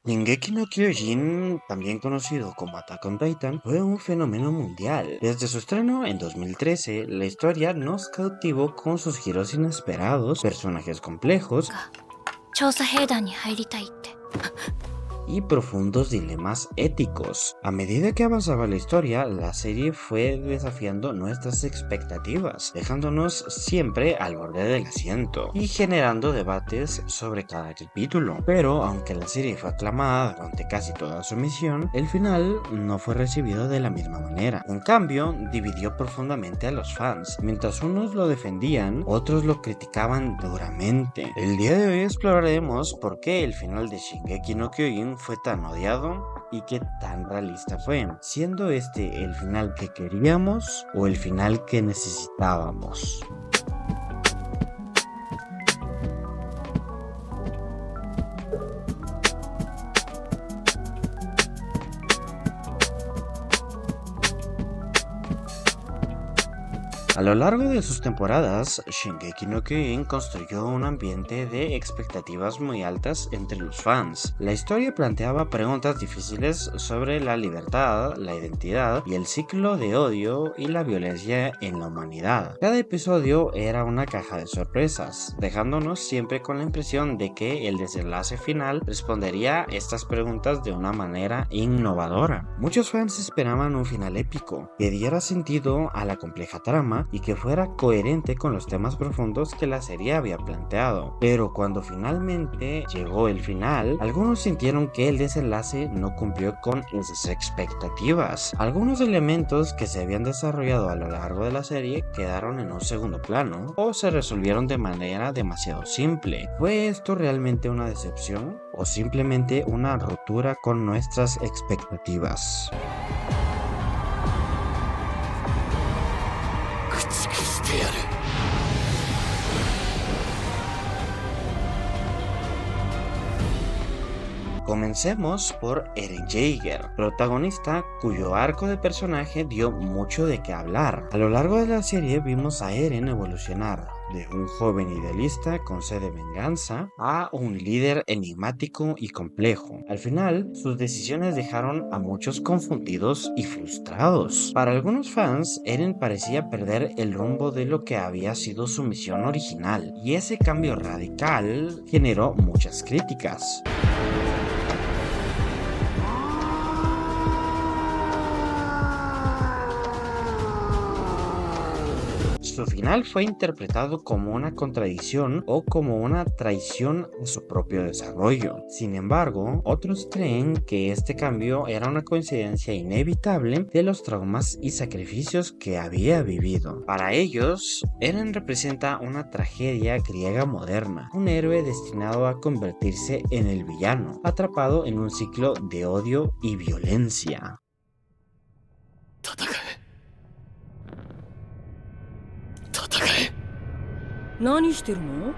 Shingeki no Kyojin, también conocido como Attack on Titan, fue un fenómeno mundial. Desde su estreno en 2013, la historia nos cautivó con sus giros inesperados, personajes complejos 調査兵団に入りたいって。y profundos dilemas éticos. A medida que avanzaba la historia, la serie fue desafiando nuestras expectativas, dejándonos siempre al borde del asiento y generando debates sobre cada capítulo. Pero aunque la serie fue aclamada durante casi toda su emisión, el final no fue recibido de la misma manera. En cambio, dividió profundamente a los fans. Mientras unos lo defendían, otros lo criticaban duramente. El día de hoy exploraremos por qué el final de Shingeki no Kyojin fue tan odiado y qué tan realista fue, siendo este el final que queríamos o el final que necesitábamos. A lo largo de sus temporadas, Shingeki no Kyojin construyó un ambiente de expectativas muy altas entre los fans. La historia planteaba preguntas difíciles sobre la libertad, la identidad y el ciclo de odio y la violencia en la humanidad. Cada episodio era una caja de sorpresas, dejándonos siempre con la impresión de que el desenlace final respondería estas preguntas de una manera innovadora. Muchos fans esperaban un final épico, que diera sentido a la compleja trama y que fuera coherente con los temas profundos que la serie había planteado. Pero cuando finalmente llegó el final, algunos sintieron que el desenlace no cumplió con esas expectativas. Algunos elementos que se habían desarrollado a lo largo de la serie quedaron en un segundo plano o se resolvieron de manera demasiado simple. ¿Fue esto realmente una decepción o simplemente una ruptura con nuestras expectativas? Comencemos por Eren Jaeger, protagonista cuyo arco de personaje dio mucho de qué hablar. A lo largo de la serie vimos a Eren evolucionar de un joven idealista con sed de venganza a un líder enigmático y complejo. Al final, sus decisiones dejaron a muchos confundidos y frustrados. Para algunos fans, Eren parecía perder el rumbo de lo que había sido su misión original, y ese cambio radical generó muchas críticas. Su final fue interpretado como una contradicción o como una traición a su propio desarrollo. Sin embargo, otros creen que este cambio era una coincidencia inevitable de los traumas y sacrificios que había vivido. Para ellos, Eren representa una tragedia griega moderna, un héroe destinado a convertirse en el villano, atrapado en un ciclo de odio y violencia. 戦え。何してるの？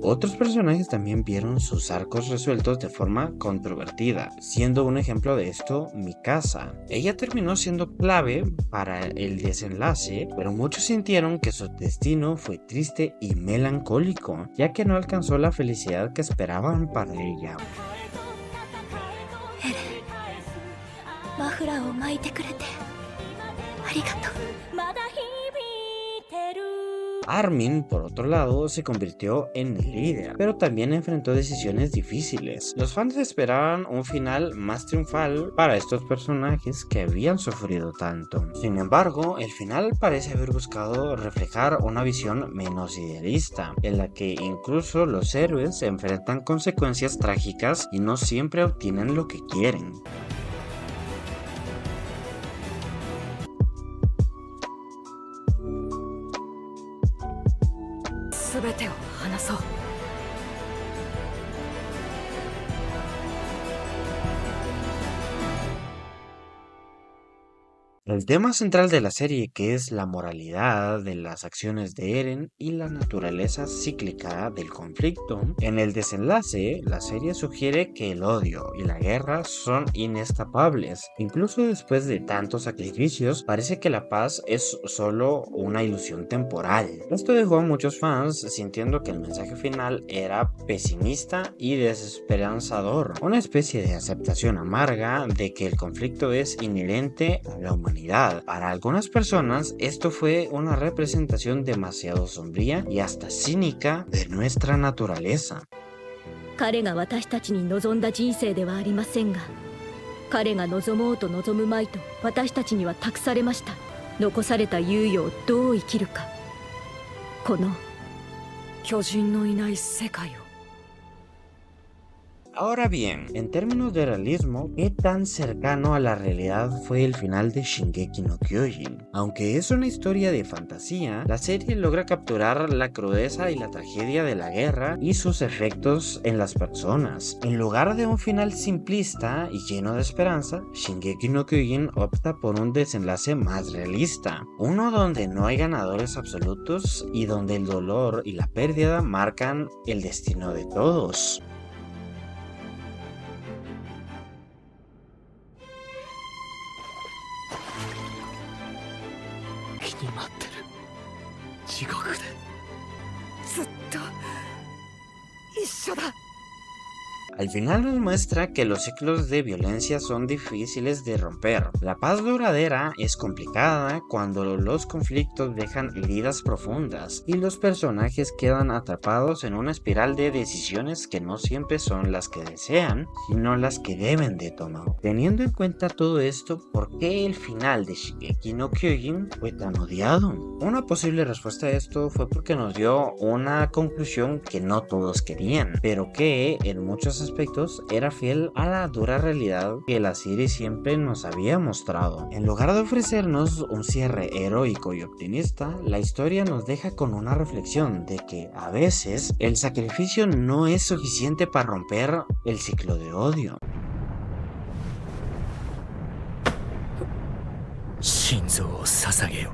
Otros personajes también vieron sus arcos resueltos de forma controvertida, siendo un ejemplo de esto Mikasa. Ella terminó siendo clave para el desenlace, pero muchos sintieron que su destino fue triste y melancólico, ya que no alcanzó la felicidad que esperaban para ella. エレン、マフラーを巻いてくれてありがとう。まだ響いてる。 Armin, por otro lado, se convirtió en el líder, pero también enfrentó decisiones difíciles. Los fans esperaban un final más triunfal para estos personajes que habían sufrido tanto. Sin embargo, el final parece haber buscado reflejar una visión menos idealista, en la que incluso los héroes se enfrentan consecuencias trágicas y no siempre obtienen lo que quieren. El tema central de la serie, que es la moralidad de las acciones de Eren y la naturaleza cíclica del conflicto. En el desenlace, la serie sugiere que el odio y la guerra son inescapables. Incluso después de tantos sacrificios, parece que la paz es solo una ilusión temporal. Esto dejó a muchos fans sintiendo que el mensaje final era pesimista y desesperanzador, una especie de aceptación amarga de que el conflicto es inherente a la humanidad. Para algunas personas, esto fue una representación demasiado sombría y hasta cínica de nuestra naturaleza. 彼が私たちに望んだ人生ではありませんが、彼が望もうと望むまいと私たちには託されました。残された猶予をどう生きるか、この巨人のいない世界を。 Ahora bien, en términos de realismo, ¿qué tan cercano a la realidad fue el final de Shingeki no Kyojin? Aunque es una historia de fantasía, la serie logra capturar la crudeza y la tragedia de la guerra y sus efectos en las personas. En lugar de un final simplista y lleno de esperanza, Shingeki no Kyojin opta por un desenlace más realista, uno donde no hay ganadores absolutos y donde el dolor y la pérdida marcan el destino de todos. に待ってる地獄でずっと一緒だ。 Al final nos muestra que los ciclos de violencia son difíciles de romper. La paz duradera es complicada cuando los conflictos dejan heridas profundas y los personajes quedan atrapados en una espiral de decisiones que no siempre son las que desean, sino las que deben de tomar. Teniendo en cuenta todo esto, ¿por qué el final de Shingeki no Kyojin fue tan odiado? Una posible respuesta a esto fue porque nos dio una conclusión que no todos querían, pero que en muchos aspectos era fiel a la dura realidad que la serie siempre nos había mostrado. En lugar de ofrecernos un cierre heroico y optimista, la historia nos deja con una reflexión de que a veces el sacrificio no es suficiente para romper el ciclo de odio. 心臓を捧げよ。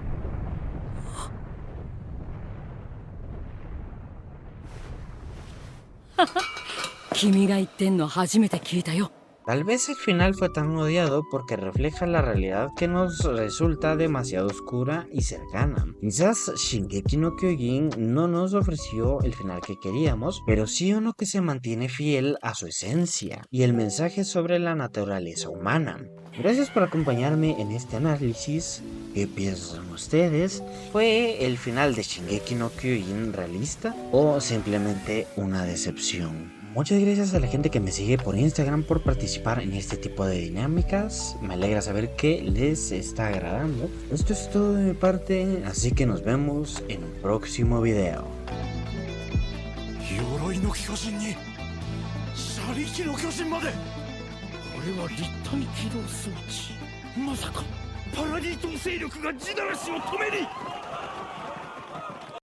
君が言ってんの初めて聞いたよ。 Tal vez el final fue tan odiado porque refleja la realidad que nos resulta demasiado oscura y cercana. Quizás Shingeki no Kyojin no nos ofreció el final que queríamos, pero sí uno que se mantiene fiel a su esencia y el mensaje sobre la naturaleza humana. Gracias por acompañarme en este análisis. ¿Qué piensan ustedes? ¿Fue el final de Shingeki no Kyojin realista o simplemente una decepción? Muchas gracias a la gente que me sigue por Instagram por participar en este tipo de dinámicas. Me alegra saber que les está agradando. Esto es todo de mi parte, así que nos vemos en un próximo video. 鎧の巨人に車力の巨人まで。これは立体起動装置。まさかパラディ島勢力が地ならしを止めに。